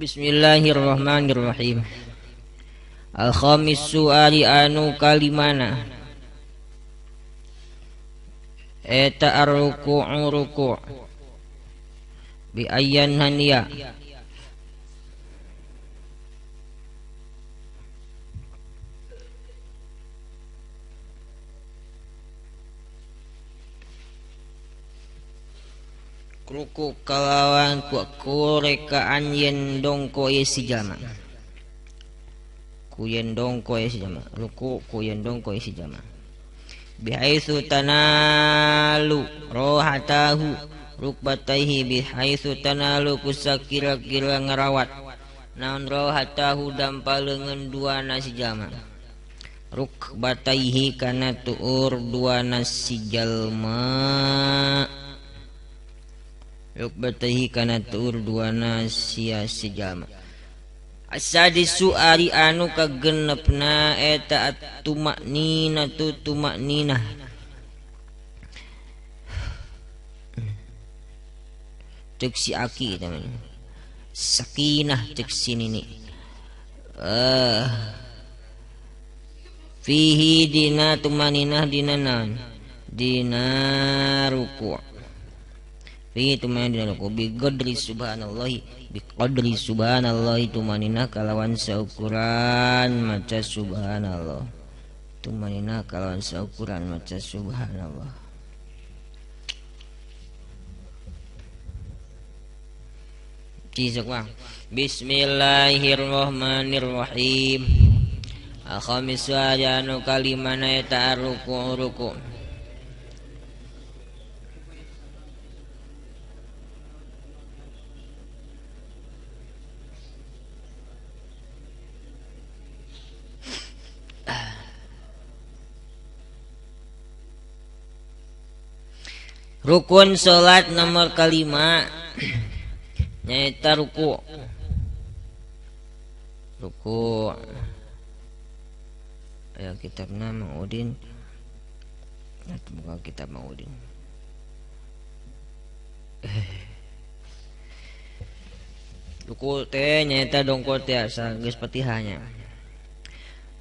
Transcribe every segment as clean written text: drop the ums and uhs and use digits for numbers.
Bismillahirrahmanirrahim. Al-khamisu ari anu kalimana eta ar-ruku'u ruku' bi ayyan haniya ruku kalawan kurekaan yen dongko si jama ku yen dongko si jama ruku ku yen dongko si jama bihaitsu tanalu rohatahu rukbataihi bihaitsu tanalu kusakira-kira ngarawat naon rohatahu dampaleungeun duana si jama rukbataihi kana tuur duana si jalma rukbataihi kana tuur duana sia si jalma. Asadisu ari anu kagenepna eta at-tumaknina tu tumakninah cek si aki teman sakinah cek si nini fihi dina tumakninah dina naon dina ruku' fihi tumakninah dina ruku' biqadri subhanallahi tumanina kalawan saukuran maca subhanallah tumanina kalawan saukuran maca subhanallah. Bismillahirrahmanirrahim. Al-khamisu anu kalimana eta ruku' rukun salat nomor kalima nyaeta ruku' aya kitabna Mang Udin buka kitab Mang Udin ruku' teh nyaeta dongko teh asal geus patihanya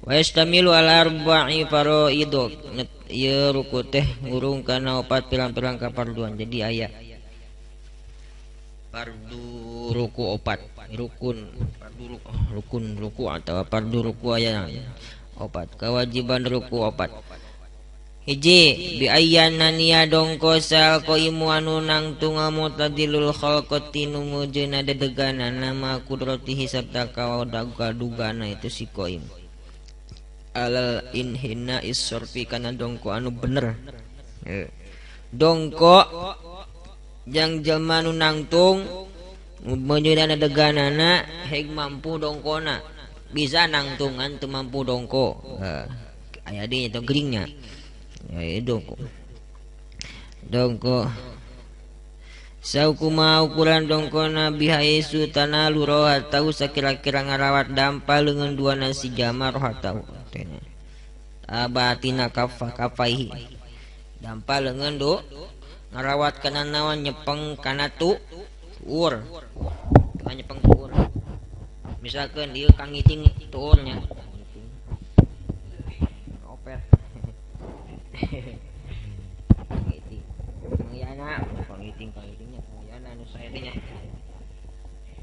wa yastamilu ala arba'i faraidok ieu ruku teh ngurung kana 4 pirang-pirang kaparduan. Jadi aya fardu ruku 4 rukun ruku atau fardu ruku aya 4 kewajiban ruku 4 hiji bi ayyana niya dongko sal qaimu anu nangtung mutadilul khalqati numujuna dedegana nama kudratihi sarta kawadagana itu si qaim alal inhina isorfi kana dongko anu bener dongko jang jelma nu nangtung menyudana deganana heg mampu dongkona bisa nangtungan teu mampu dongko aya di itu gelingnya dongko saukuma ukuran dongkona bihaisu tanalu rohatau sakira-kira ngarawat dampal dengan dua nasi jama rohatau abatina kafaihi dampal dengan do ngarawat kana nawan nyepeng kana tuur nyepeng tuur misalkan ieu kang ngiting tuurnya opet ngiting mengyana pangitingnya mengyana anu sae teh nya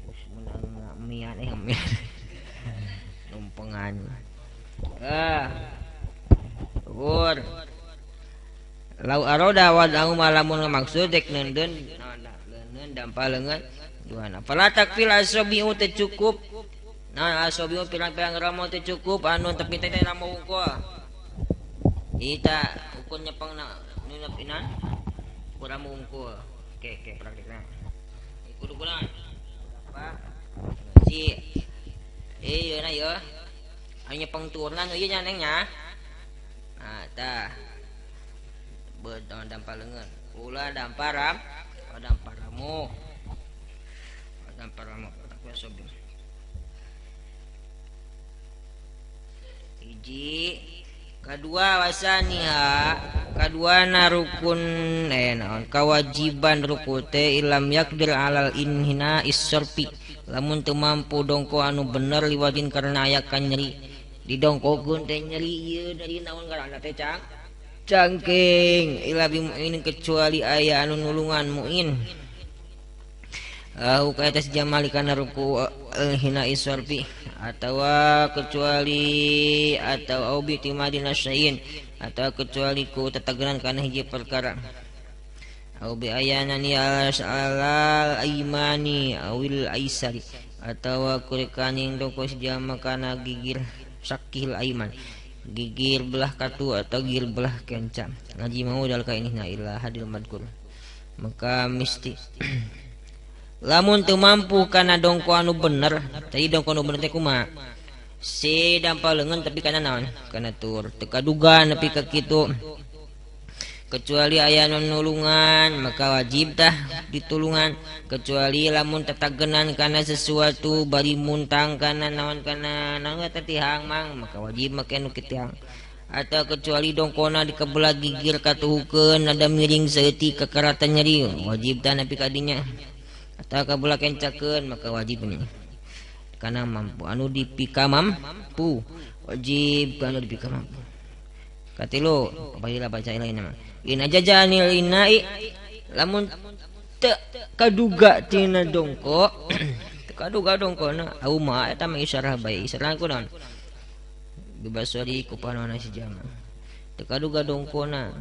us menang mian numpengan tuur lau aroda wadau malamun maksud dek nenden dampaleungeun duana fala takfil asabiu teh cukup nah asabiu pirang-pirang ramo teh cukup anu tepi teh ramo unggul ita ukun nyepeng na nunepinan kurang unggul oke praktikna kudu kurang apa si ieu na ieu anu nyepeng tuurna ieu nya neng nya nah tah dampaleungeun ulah damparamu takwa sobi hiji kadua wasaniha kaduana rukun naon kawajiban ruku teh ilam yakdir alal inhina issorfi lamun teu mampu dongko anu bener liwadin karena aya kan nyeri didongkokeun teh nyeri ieu dari naon ngaranna teh cangking ila bimuin kecuali aya anu nulungan muin au ka atas jamali kana ruku hina iswarfi atawa kecuali atau au bi timadina syai'in atau kecuali ku tetagenan kana hiji perkara au bi ayanani al aimani awil aisari atawa kurekaning dongko sejama kana gigir sakil aiman gigir belah katu atau gigir belah kenca ngaji mau dal ka ini na ila hadil madkur maka mesti lamun teu mampu kana dongko anu bener tadi dongko anu bener teh kumaha si dampaleungeun tapi kana naon kana tur teu kaduga nepi ka kitu kecuali aya nulungan maka wajib tah ditulungan kecuali lamun tetagenan kana sesuatu bari muntang kana naon kana naon teh mang maka wajib make nu kitihang atau kecuali dongkona dikebelah gigir katuhukeun ada miring saeutik kakaratan nyeri wajib tah nepi ka dinya atau kabelah kencakeun maka wajib nya kana mampu anu dipika mampu wajib kana dipika mampu katilu apabila baca lain nama ina jajanil inai lamun teu kaduga tina dongko teu kaduga dongkona auma eta mah isyarah bae isyarah kunaon bibasari ku panona si jama teu kaduga dongkona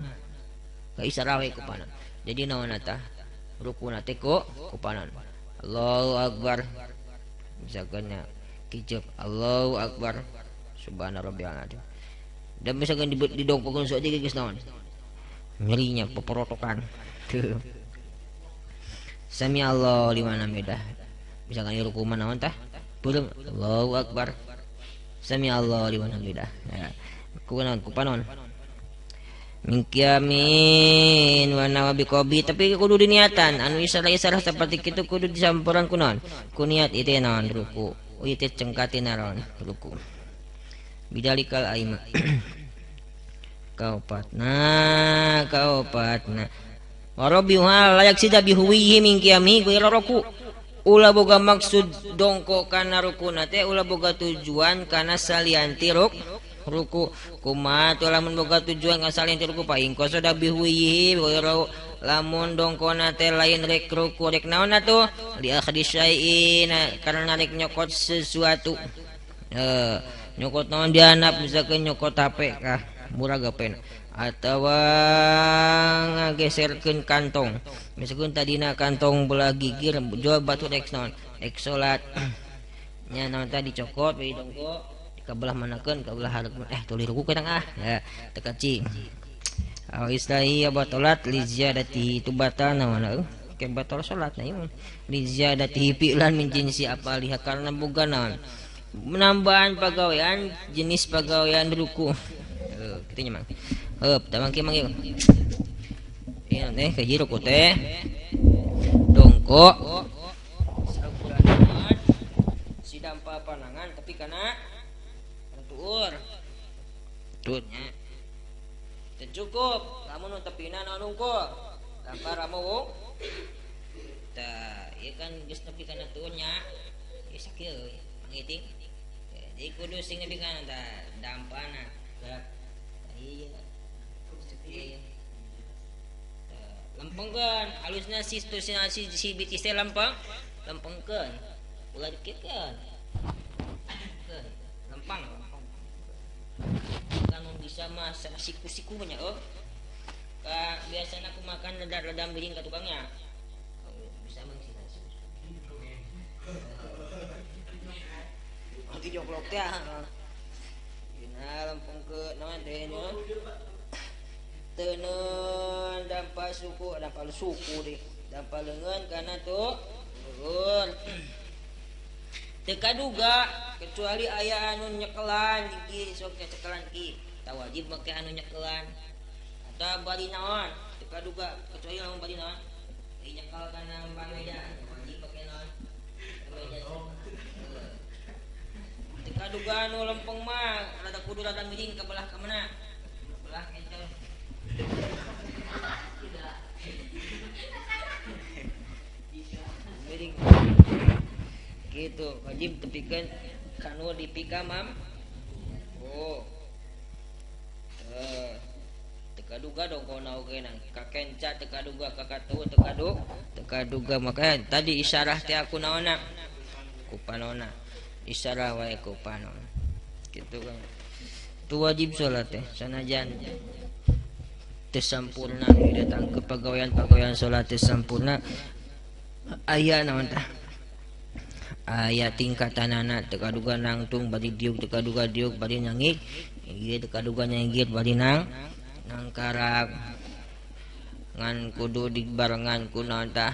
ka isyarah we ku panon jadi naon eta rukuna teh ku panon Allahu akbar misalkan kicep Allahu akbar subhana rabbiyal azim dan misalkan didongkokeun saja geus naon nyerinya peporotokan sami Allah liman hamidah misalkan ruku manaon tah belum Allahu akbar sami Allah liman hamidah ya ku panon mingkiamin wa nawabi qobi tapi kudu diniatan anu isarah-isarah seperti kitu kudu disampuran kunaon ku niat itu naon ruku itu cengkatina naon ruku bidalikal aima kaopatna warabiha layak sida bihuwihi min qiyami ghairu ruku ulah boga maksud dongko kana rukuna teh ulah boga tujuan kana salianti ruku kumaha tu lamun boga tujuan kana salianti ruku paing kosoda bihuwihi ghairu lamun dongkona teh lain rek ruku rek naon atuh li akhdi syai'in karena rek nyokot sesuatu nyokot naon dianap misalkan nyokot HP kah murah gapen atau ngageserkeun kantong misalkan tadina kantong belah gigir jual batu rek naon rek salat nya naon tadi cokot we dongko dikabelah manakeun kabelah hareup tuluy ruku kana ya teu kacing aw islahi abatolat li ziyadati tu batal naon ke batal salat na ieu li ziyadati fi'lan min jinsi apa lihat karena boga naon menambahan pagawean jenis pagawean ruku kitu nya mang tamang kieu mang ieu ieu teh ka ruku teh dongko sakuranaon si dampa panangan tapi kana tuur tutnya teu cukup lamun tepina naon unggul dampa ramu tah ieu kan geus nepi kana tuurnya ieu sakieu mangiting jadi kudu sing nepi kana tah dampana iya lempengkeun halusna si bitis teh lempengkeun ulah dikitkeun lempang kan bisa mah siku-siku nya ka biasana aku makan ledam biring ka tukangnya bisa mah sih nanti joklok teh lempengkeun naon teh teneun dampa suku deh dampa leungeun kana tuh luhur teu kaduga kecuali aya anu nyekelan di sok cekelan ki tah wajib make anu nyekelan atau bari naon teu kaduga kecuali lamun bari naon nyekel kana pameja wajib make naon pameja teu kaduga anu lempeng mah rada kudu rada miring ka belah ka mana belah eta miring gitu wajib tepikeun kanu dipikamam oh tekaduga dong kau nau kenang kakenca tekaduga kakatu tekaduga makanya tadi isyarah teh aku naona ku panona isyarah wae ku panon gitu kan tu wajib salat teh sanajan teu sampurna datang ke pagawean salat teh sampurna aya naon tah aya tingkatanana tekaduga nangtung bari diuk tekaduga diuk bari nyangik ieu tekaduga nyangik bari nang karak ngan kudu dibarengan ku naon tah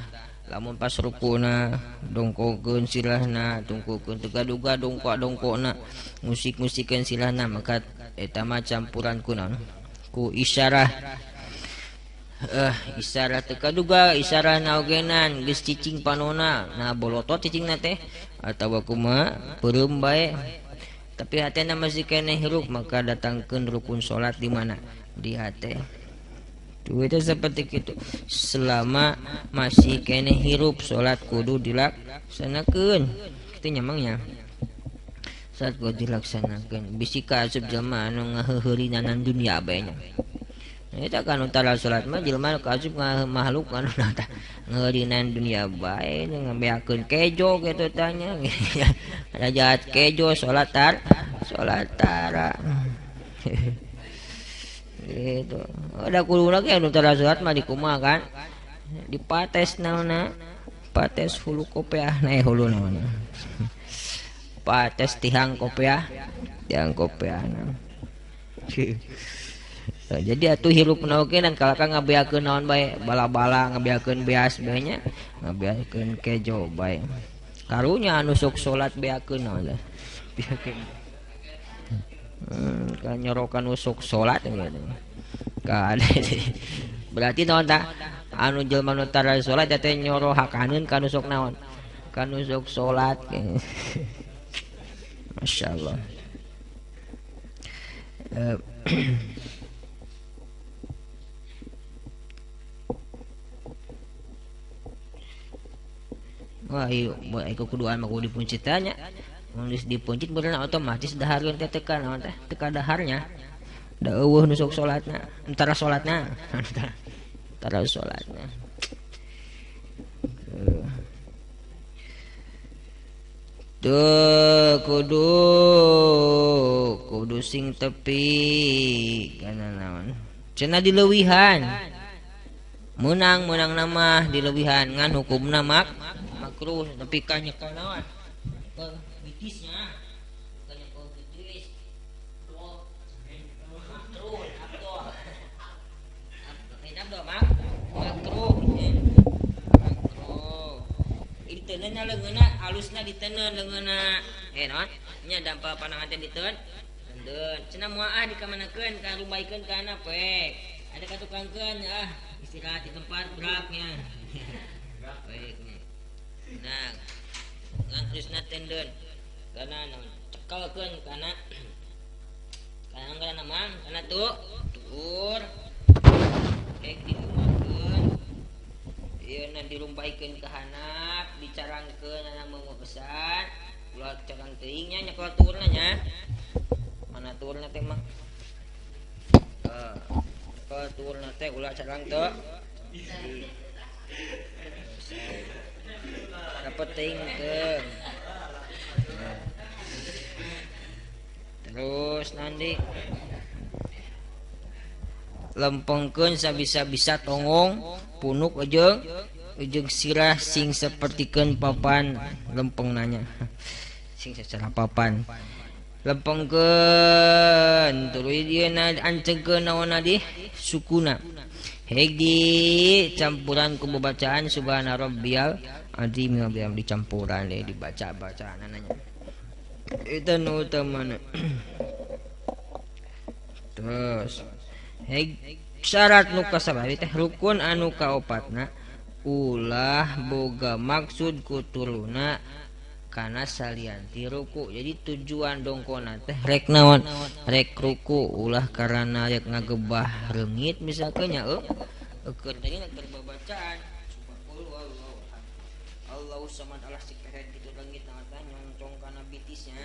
lamun pas rukuna dongkokeun silahna tungkukeun tekaduga dongkok-dongkokna musik-musikeun silahna maka eta mah campuran ku naon ku isyarah isyarah tekaduga isyarah naogenan geus cicing panona nah bolotot cicingna teh atawa kumaha peureum bae tapi hatena masih keneh hirup maka datangkeun rukun salat di mana di hate itu seperti itu selama masih keneh hirup salat kudu dilaksanakeun kitu nyamangnya salat kudu dilaksanakeun bisi ka asup jelema anu ngaheurinanan dunia bae nya eta kan utara salat mah jelema kasub makhluk anu tah ngeureunnan dunia bae ngabeakeun kejo kitu tanya ada jahat kejo salat tara gitu ada kuluna ge anu tara salat mah dikumaha kan dipates naonna pates hulu kopiah nae hulu naonna pates tihang kopiah jadi atuh hirup naoge dan kalaka ngabeakeun naon bae bala-bala ngabeakeun beas bae nya ngabeakeun kejo bae karunya anu sok salat beakeun naon beakeun kan nyorokan usuk salat gitu ka berarti naon tah anu jelema nu tara salat teh nyoro hakaneun ka nusuk naon ka nusuk salat masyaallah wah iya kuduan mah kudu dipuncit tanya nulis dipuncit bener otomatis daharkeun teh teka naon teh teka daharnya da eueuh nusuk salatna antara salatna tuh kudu sing tepi kana naon cenah dileuwihan menang nama dileuwihan ngan hukumna makruh tapi ka nyekel naon bitisnya ka nyekel bitis makruh makruh diteunna leungeunna alusna diteunna leungeunna naon nya dampa panangan teh diteun cenah moal dikamanakeun ka rumbaikeun kana pek ada katukangkeun istirahat di tempat beraknya baik nah ngan alusna tendeun kana cekelkeun kana mang kana tuur kayak dilumakeun ieu na dirumpaikeun ka handap dicarangkeun ana menguesan ulah carang teuing nya nyekel tuurna nya mana tuurna teh mah ke tuurna teh ulah carang teu dapat teuing teu terus nanti lempengkeun sabisa-bisa tongong punuk ujung sirah sing sapertikeun papan lempeng nanya sing secara papan lempengkeun tuluy dieuna ancengkeun naonna di sukuna heg di campuran ku bacaan subhana rabbiyal azim dicampuran deh dibaca bacaan nanya itu nu utamana terus syarat nu kasabari teh rukun anu kaopatna ulah boga maksud kutuluna kana salianti ruku jadi tujuan dongkona teh rek naon rek ruku ulah karana rek ngagebah reungit misalkan nya eukeun tadi keur babacaan Allahu Allahu samad Allah sikehed kitu leungit tah nyoncong kana bitisnya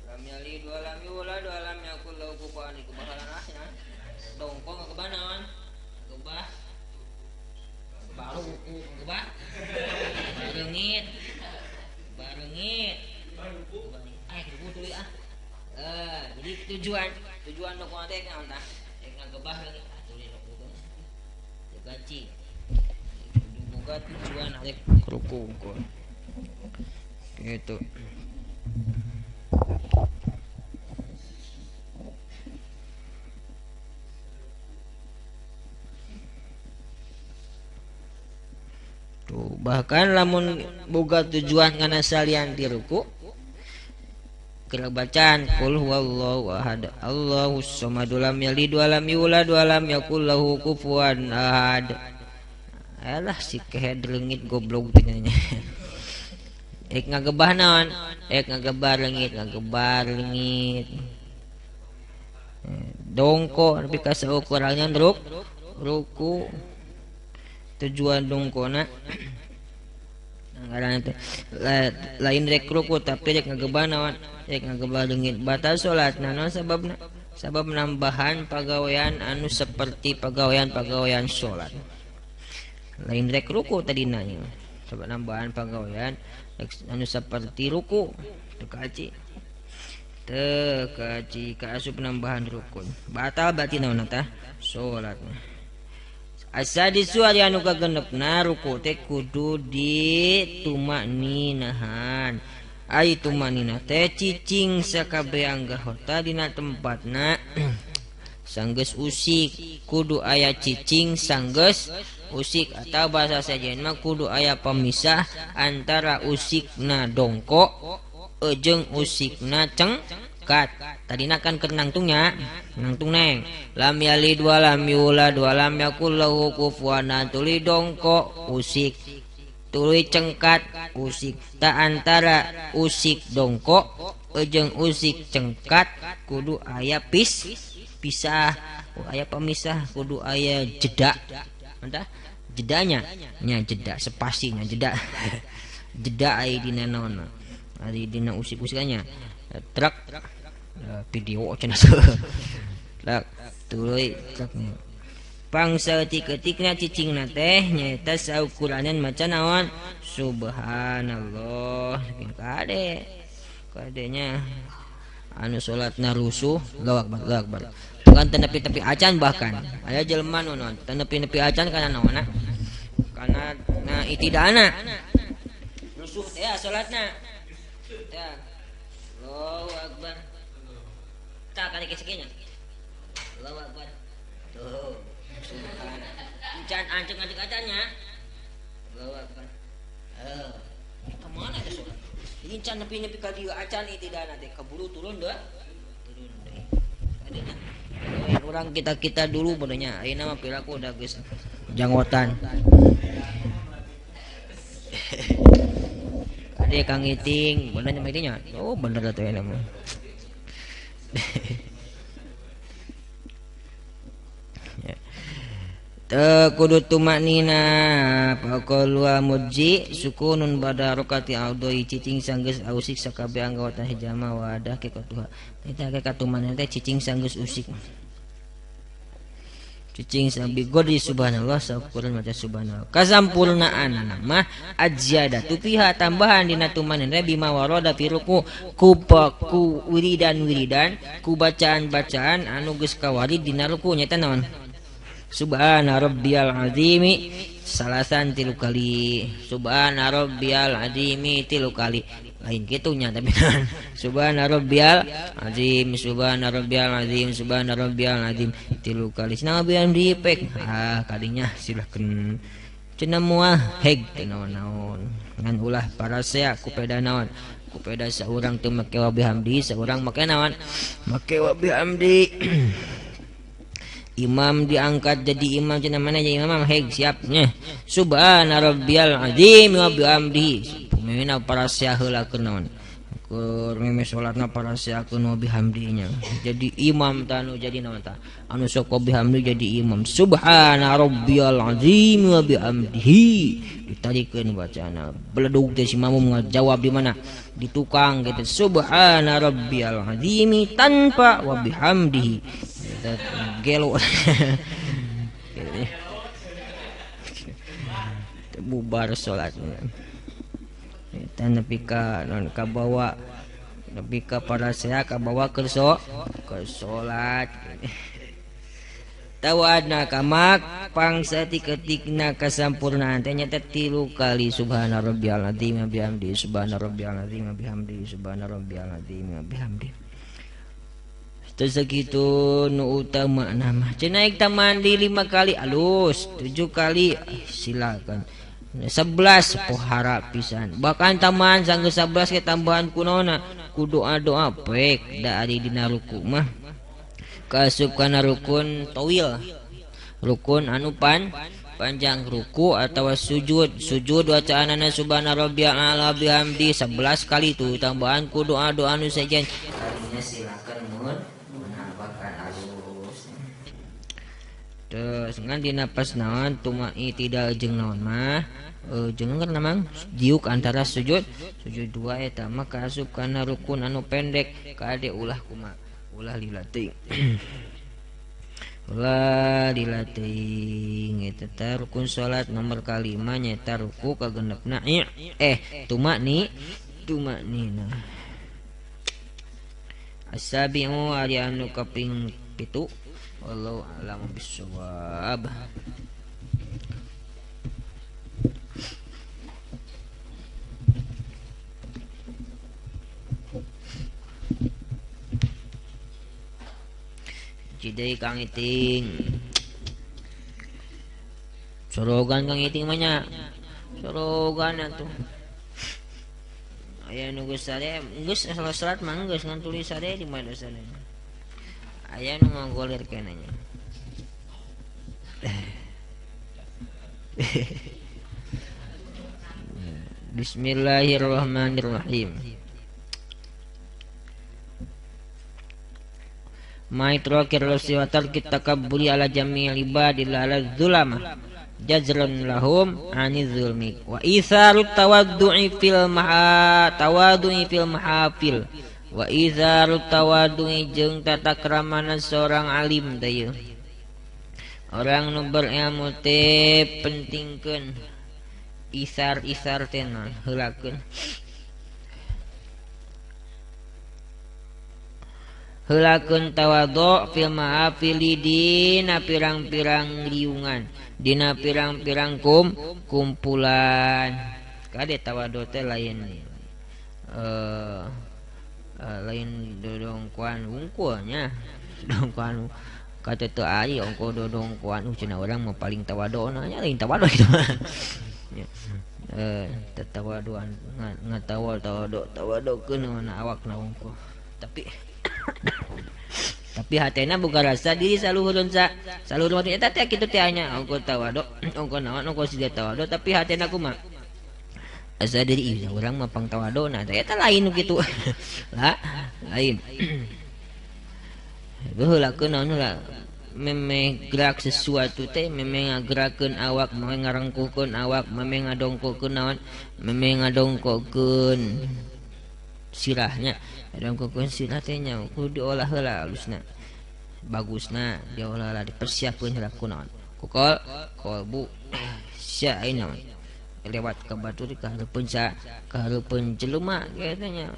lam yalid wa lam yulad wa lam yakul lahu kufuwan ahad kubahalanahnya dongko ngakebanaon gebah baru gebah barengit tuluy jadi tujuan dongko teh naon tah ngagebah lagi tuluy dongko gaci boga tujuan arek ruku gitu. Tuh, bahkan lamun boga tujuan kana salian di ruku keur bacaan qul huwallahu ahad Allahus samad lam yalid wa lam yulad wa lam yakul lahu kufuwan ahad. Alah si kehed leungit goblok teh nya. Ek ngagebah naon? Ek ngagebar leungit. Dongko nepi ka saukurannya ruku. Tujuan dongkona ngaran teh lain rek ruku tapi rek ngagebah naon? Rek ngagebah leungit. Batal salatna naon sababna? Sabab nambahan pagawean anu seperti pagawean salat. Lain rek ruku tadi nanya sebab nambahan pagawean anu seperti ruku tekaci kaasup nambahan rukun batal berarti naon tah salat asadisu ari anu kagenepna ruku teh kudu ditumakninahan ai tumakninah teh cicing sakabeh anggota dina tempatna sanggeus usik kudu aya cicing sanggeus usik atau bahasa sajen mah kudu aya pemisah antara usikna dongko jeung usikna cengkat. Tadina kan keur nangtung neng lam yalid wa lam yulad wa lam yakul lahu kufuwan ahad tuluy dongko usik tuluy cengkat usik ta antara usik dongko jeung usik cengkat kudu aya pisah aya pemisah kudu aya jeda entah jedanya nya jeda spasinya jeda jeda ai dina naon ari dina usik-usikannya truk video cenah truk tuluy truk pangsa tiketikna cicingna teh nyaeta saukuranan maca naon subhanallah kadenya anu salatna rusuh Allahu akbar kan tenepi-tepi acan bahkan aya jelema nu naon tenepi-nepi acan kana naonna kana itidana rusuh teh salatna teh Allahu akbar tak kali kieu Allahu akbar tuh subhanallah acan anceng acannya Allahu akbar kemana teh salat ini can nepi-nepi ka dieu acan itidana teh kaburu turun deh adina orang kita dulu benernya ayeuna mah perilaku udah geus janggotan ade Kang Iting benernya mah itinya oh bener atuh ayeuna mah kudu tumaknina paqalwa mujji sukunun bada rakaati audoi cicing sanggeus ausik sakabeh anggota hijama wadah ke katuha eta ke katuman teh cicing sanggeus usik cicing sambil godi subhanallah saukuran maca subhanallah kasampurnaan mah ajjadatu fiha tambahan dina tumanin bima warada fi ruku ku wiridan ku bacaan anu geus kawarid dina ruku nyaeta naon subhana rabbiyal azimi salasan 3 kali subhana rabbiyal azimi 3 kali lain kitu nya tapi subhana rabbiyal azim subhana rabbiyal azim subhana rabbiyal azim 3 kali sinabian dipek kadinya silahkeun cenah moal heg teh naon-naon ngan ulah parasea kupeda naon kupeda saurang teu make wa bihamdi saurang make naon make wa bihamdi imam diangkat jadi imam cenah mana jadi imam heg siapnya subhana rabbiyal azim wa bihamdihi pemina para sia heula keun naon meme salatna paraseakeun wa bihamdinya jadi imam tanu jadi naon tah anu sok bihamdi jadi imam subhana rabbiyal azim wa bihamdihi ditarikeun bacana beledug teh si mamum ngajawab di mana di tukang gitu subhana rabbiyal azim tanpa wa bihamdihi gelo bubar salatnya dan nepi ka non kabawa nepi ka parasea kabawa ke salat tawadna kamak pangsa ti ketikna kasampurnaan teh nya 3 kali subhana rabbiyal azim wa bihamdi subhana rabbiyal azim wa bihamdi subhana rabbiyal azim wa bihamdi teu sakitu nu utama nama cenaik tamandi 5 kali alus 7 kali silakan 11 pohara pisan bahkan taman sanggeus 11 ke tambahan kunaona ku doa-doa pek da ari dina ruku mah kaasup kana rukun tawil rukun anu panjang ruku atawa sujud wacaanana subhana rabbiyal a'la bihamdi 11 kali tu tambahan ku doa-doa anu sajen kalinya silakan mun menambahkan alus terus ngan dina pas naon tuma'i tidak jeung naon mah jeung karena mang diuk antara sujud 2 eta maka asup kana rukun anu pendek kade ulah kumaha ulah dilatih ulah dilatih eta teh rukun salat nomor kalima nyaeta ruku kagenepna tumaknina asabi'u ari anu kaping 7 wallahu a'lam bissawab. Cidai Kang Iting sorogan Kang Iting mah nya sorogan atuh aya nu geus sare geus salat mah geus ngan tulis sare di mana sare aya nu ngagolir keneh nya Bismillahirrahmanirrahim. Maitro kirlosi watar kita kabuli ala jami'il ibadil ala zulama jazrun lahum ani zulmi wa isarut tawaddu'i fil mahafil wa isarut tawaddu'i jeung tata kramana seorang alim teh orang nu berilmu teh pentingkeun isar teh heulakeun heulakeun tawadhu fil ma'afili dina pirang-pirang liungan dina pirang-pirang kumpulan kade tawadhu teh lain lain dodongkuan ungkulnya dodongkuan kata teu ari ongko dodongkuan cenah urang mah paling tawadhu nya lain tawadhu gitu tatawaduan tawadhu keun awakna ongko tapi hatena boga rasa diri saluhurun saluhurun eta teh kitu teh nya ongko tawadhu ongko naon ongko siga tawadhu tapi hatena kumaha asa diri ieu urang mah pang tawadhu nah eta lain kitu lah lain heulakeun naon heula meme gerak sesuatu teh meme ngagerakeun awak meme ngarengkukeun awak meme ngadongkokeun naon meme ngadongkokeun sirahnya ngadongkokeun sirah teh nya kudu diolah heula halusna bagusna diolah dipersiapkeun heula kunaon ku kolbu sia naon lewat ka batur ka hareupeun jelema kitu nya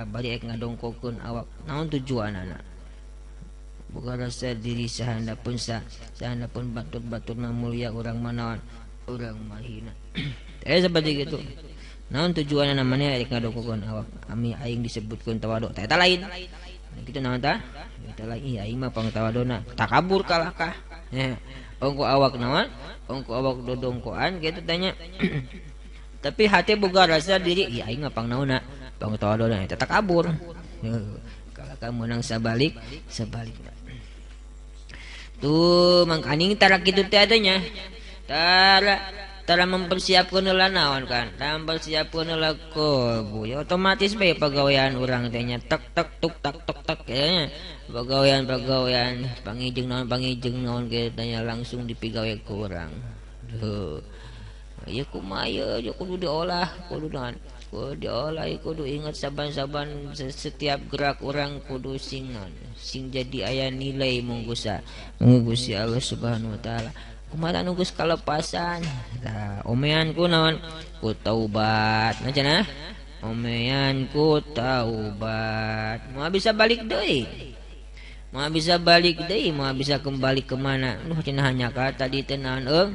bari ngadongkokeun awak naon tujuanana bukan rasa diri sahanda pun batur mulia orang manawan orang mahina seperti gitu naon tujuanna namanya rek ngadongkokeun awak ami aing disebutkeun tawadhu eta lain kitu naon tah eta lain aing mah pang tawadhuna takabur kalah kah ongko awak naon ongko awak dodongkoan kitu tanya tapi hati boga rasa diri aing mah pang naonna pang tawadhuna eta takabur kalah ka meunang sabalik tuh mangkaning tara kitu teh adanya tara tara mempersiapkan heula naon kan, tara mempersiapkan heula kolbu ya otomatis bae pagawean urang teh nya tek tek tuk tak tok tak ya pagawean pangijeng naon tanya langsung dipigawe ku urang. Duh ya kumaha ya kudu diolah kudu naon kudu diolah kudu ingat saban-saban setiap gerak orang kudu sing jadi aya nilai munggusa Gusti Allah Subhanahu wa taala kumaha nunggus kalepasan tah omean ku naon ku taubat nah cenah omean ku taubat mau bisa balik deui mau bisa kembali kemana cenah nya ka tadi teh naon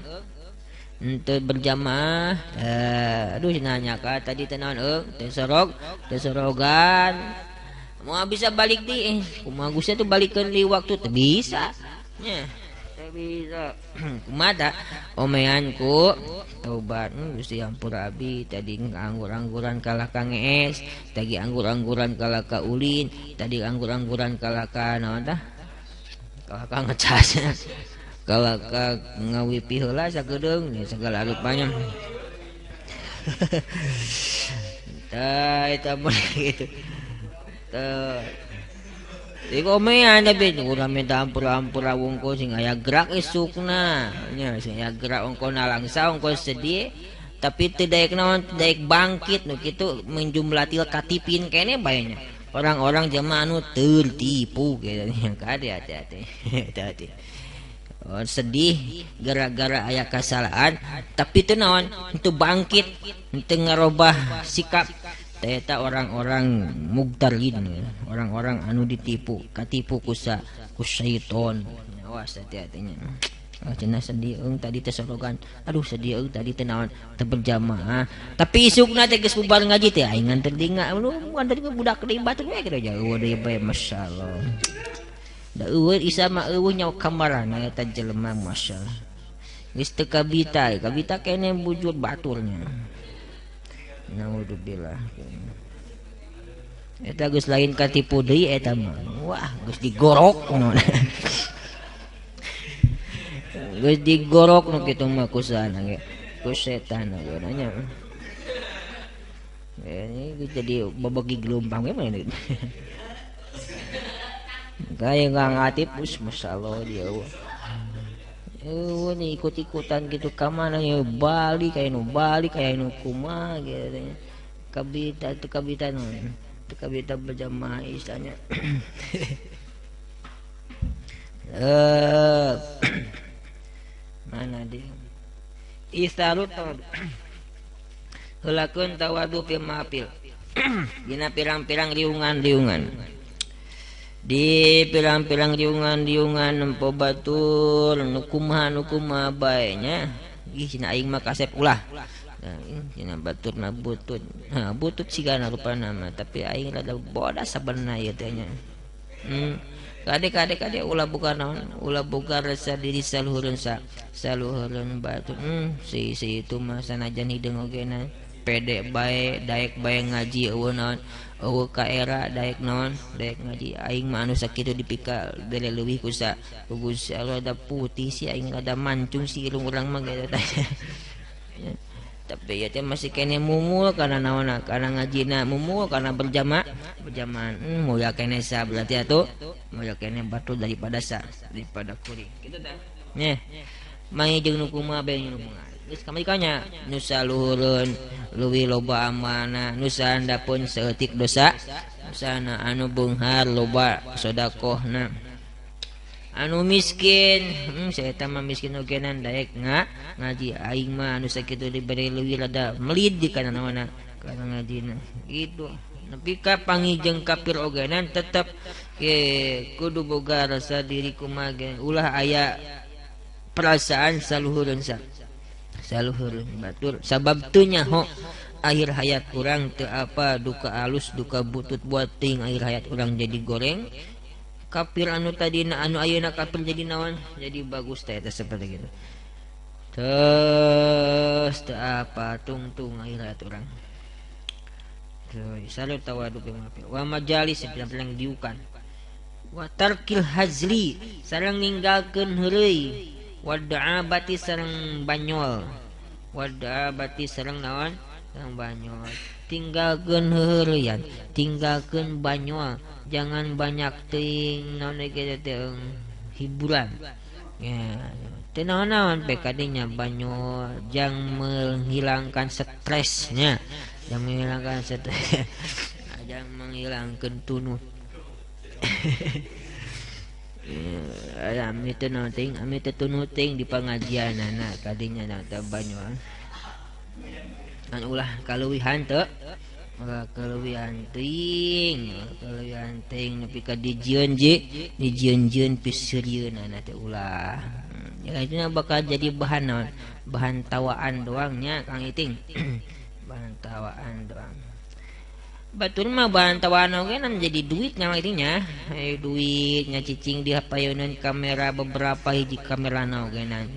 untuk berjamaah aduh nanya ka tadi tenawan tesorogan mau bisa balik di kumaha Gusti tuh balikeun di waktu teu bisa nya teu bisa kumaha omean ku taubat Gusti ampura abi tadi anggur-angguran kalah ka ngees tadi anggur-angguran kalah ka ulin tadi anggur-angguran kalah ka naon tah kalah ka ngecas kalau ngawipi heula sagedeung segala rupanya tah eta mah gitu tah di komean tapi urang minta ampura-ampura wungkul sing aya gerak isukna nya sing aya gerak ongkona langsa ongkol sedih tapi teu daek naon daek bangkit nu kitu menjumlatil katipin kene bae nya orang-orang jemaah anu tertipu gitu nya hati-hati sedih gara-gara aya kesalahan tapi itu naon itu bangkit itu ngarobah sikap eta orang-orang mugtarin orang-orang anu ditipu katipu ku syaiton awas hati-hatinya cenah sedih tadi teh sorogan aduh sedih tadi teh naon teu berjamaah tapi isukna teh geus bubar ngaji teh aing ngan terdinga bukan tadi budak libat we kira jauh deui bae masyaallah da eueuh isa mah eueuh nyawa kamarana eta jelema masyaallah geus teu kabita kene bujur baturnya naudzubillah eta geus lain katipu deui eta mah wah geus digorok geus digorok nu kitu mah ku sana ge ku setan ge nanya ini jadi babagi gelombang we mah kayak nggak ngatipus masalah dia ini ikut-ikutan gitu kamana ya balik kayak nu kuma gitu kabita berjamaah istilahnya mana dia istarut helakeun tawadu fi mafil dina pirang-pirang riungan di pirang-pirang riungan empo batur nukumaha bae-nya ih cenah aing mah kasep ulah cenah batur na butut butut sigana rupana mah tapi aing rada bodas sabenerna ieu teh nya kade ulah buka naon ulah buka rasa diri saluhureun batur si itu mah sanajan hideung ogena pede bae daek bae ngaji eueuh naon eueuh ka era daek naon daek ngaji aing mah anu sakitu dipikal bere leuwih ku sa Gusti Allah da putih si aing rada mancung si irung urang mah gitu teh tapi ya teh masih kene mumul kana naonna kana ngajina mumul kana berjamaah moya kene sa berarti atuh moya kene batu daripada kuring kitu tah nya mai jeung nu kumaha bae nu kumaha geus kamikanya nu saluhureun leuwih loba amanah nu sahandapun saeutik dosa sana anu beunghar loba sedekahna anu miskin saya mah miskin ogenan daek ngaji aing mah anu sakitu diberi leuwih rada melid di kana naonna kana ngajina gitu nepi ka pangijeng kafir ogenan tetep kudu boga rasa diri kumaha ulah aya perasaan saluhureun batur sabab teu nyaho akhir hayat urang teu apa duka alus duka butut buat ting akhir hayat urang jadi goreng kafir anu tadina anu ayeuna kafir jadi naon jadi bagus teh seperti gitu terus teu apa tungtung akhir hayat urang salut tawadu bi mafil wa majalis yang diukan wa tarkil hazli sareng ninggalkeun heureuy wa da'abati sareng banyol wadah bati sareng naon sareng banyol. Tinggalkeun heureuyan, tinggalkeun banyol, jangan banyak teuing naon ge teh hiburan. Ya, teu naon-naon pe kadinya banyol, jang menghilangkan stresnya, jang menghilangkan stres, jang menghilangkan tunut. Ami teu naon ami teu tunut teuing di pangajianana kadinya teh banyol. Kan ulah kaleuwihan teu ulah kaleuwihan teuing nepi ka dijieun-jieun pisieunana teh ulah. Ya itu bakal jadi bahan naon? Bahan tawaan doangnya Kang Iting. Bahan tawaan doang. Batur mah bahan tawaan oge nan jadi duitnya Itingnya. Duitnya cicing dihapayeuneun kamera beberapa hiji kamera oge nan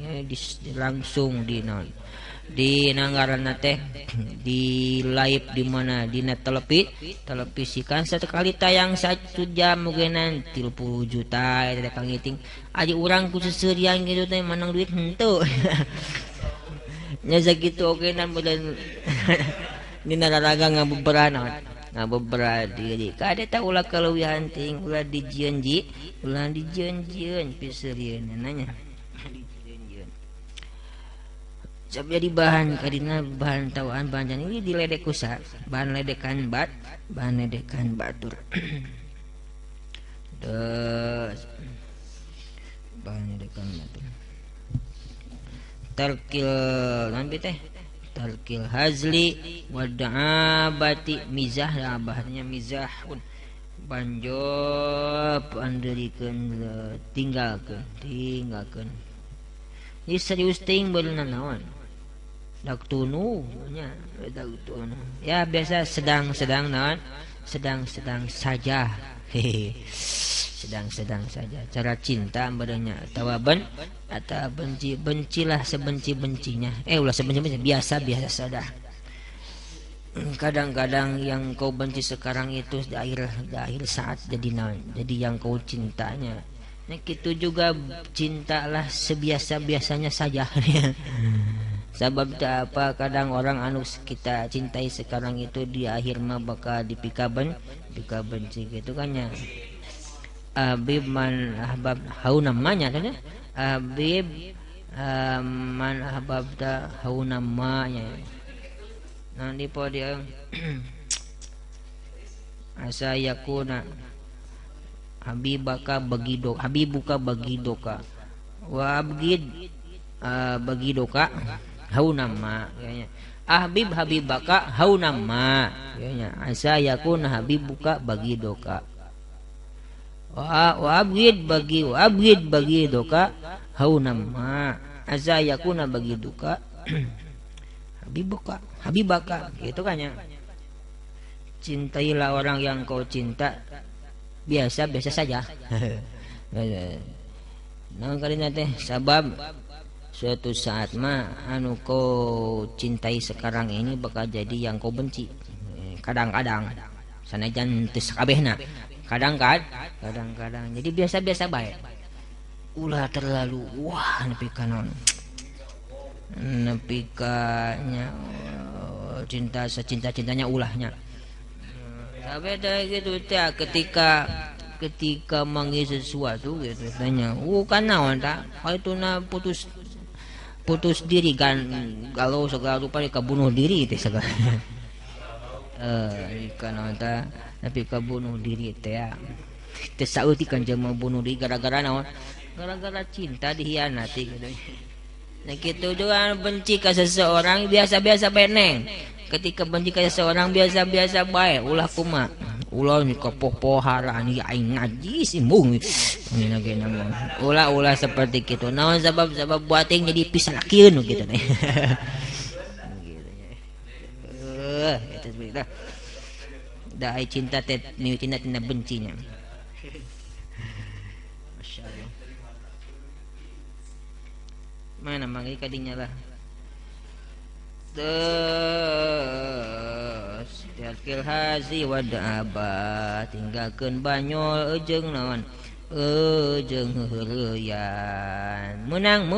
langsung di naon. Di nanggaranna teh di live di mana di televisi kan sekali tayang 1 jam mungkinan 30 juta eta Kang Iting aja urang ku seuseurean gitu teh menang duit henteu nya sakitu oge nan beuleuh dina raraga ngabeberat diri kade teh ulah kaleuwihan ting ulah dijieun-jieun piseureun nanya jadi bahan kadina bahan tawaan bahan ini diledek kusa bahan ledekan batur terus bahan ledekan batur tarkil nanti teh tarkil hazli wada'abati mizah bahannya mizah banjol panderikeun tinggalkeun ieu serius teuing beulna naon dak tunu nya dak tunu ya biasa sedang naon sedang saja sedang saja cara cinta badannya tawaban atau bencilah sebenci-bencinya ulah sebenci biasa saja. Kadang-kadang yang kau benci sekarang itu di akhir saat jadi naon jadi yang kau cintanya. Nah gitu juga cintalah sebiasa-biasanya saja. Sebab apa kadang orang anu kita cintai sekarang itu di akhir mah bakal dipika benci gitu kan ya. Habib man ahbab hauna namanya kan ya. Habib man ahbabta hauna namanya. Nanti podium asa yakuna habibuka bagi doka wa abgid bagi doka haunama kayaknya habibaka haunama kayaknya asa yakuna habibuka bagi doka wa abgid bagi doka haunama asa yakuna bagi doka habibaka gitu kan ya. Cintailah orang yang kau cinta biasa saja. Nah kali teh sabab suatu saat mah anu kau cintai sekarang ini bakal jadi yang kau benci. Kadang-kadang sanajan teu sakabehna. Kadang-kadang jadi biasa bae. Ulah terlalu wah nepi ka naon. Nepi ka cinta secinta-cintanya ulahnya. Tapi gitu teh ketika manggil sesuatu gitu tanya kan naon tak itu na putus diri kan kalau segala rupa dia bunuh diri teh segala kan naon tak tapi bunuh diri teh ya teh saeutik kan jelema bunuh diri gara-gara naon gara-gara cinta dihianati gitu. Nah gitu juga benci ke seseorang biasa-biasa beneng. Ketika benci ke seseorang biasa-biasa bae ulah kumaha ulah ni kepoh-poharan ni aing ngaji simbung ini lagi namun ulah seperti gitu naon sebab buating jadi pisalakeun gitu teh itu beda da ai cinta teh ni cinta bencinya masyaallah mana mangga kadinya lah Tarkil hazi wada'aba tinggalkeun banyol jeung naon jeung heureuyan menang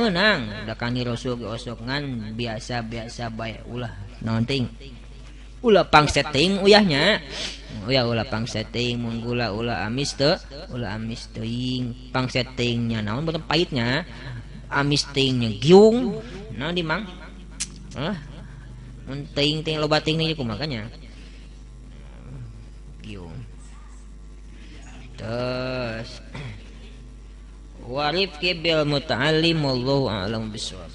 da kani rasul ge osok ngan biasa-biasa bae ulah naon ting ulah pang setting uyahnya ulah pang setting mun gula ulah amis teuing pang settingnya naon beuteung pahitnya amis teuingnya giung naon di mang mun teuing loba teuing nya kumaha nya giung terus warif bil muta'allim wallahu a'lam bishawab.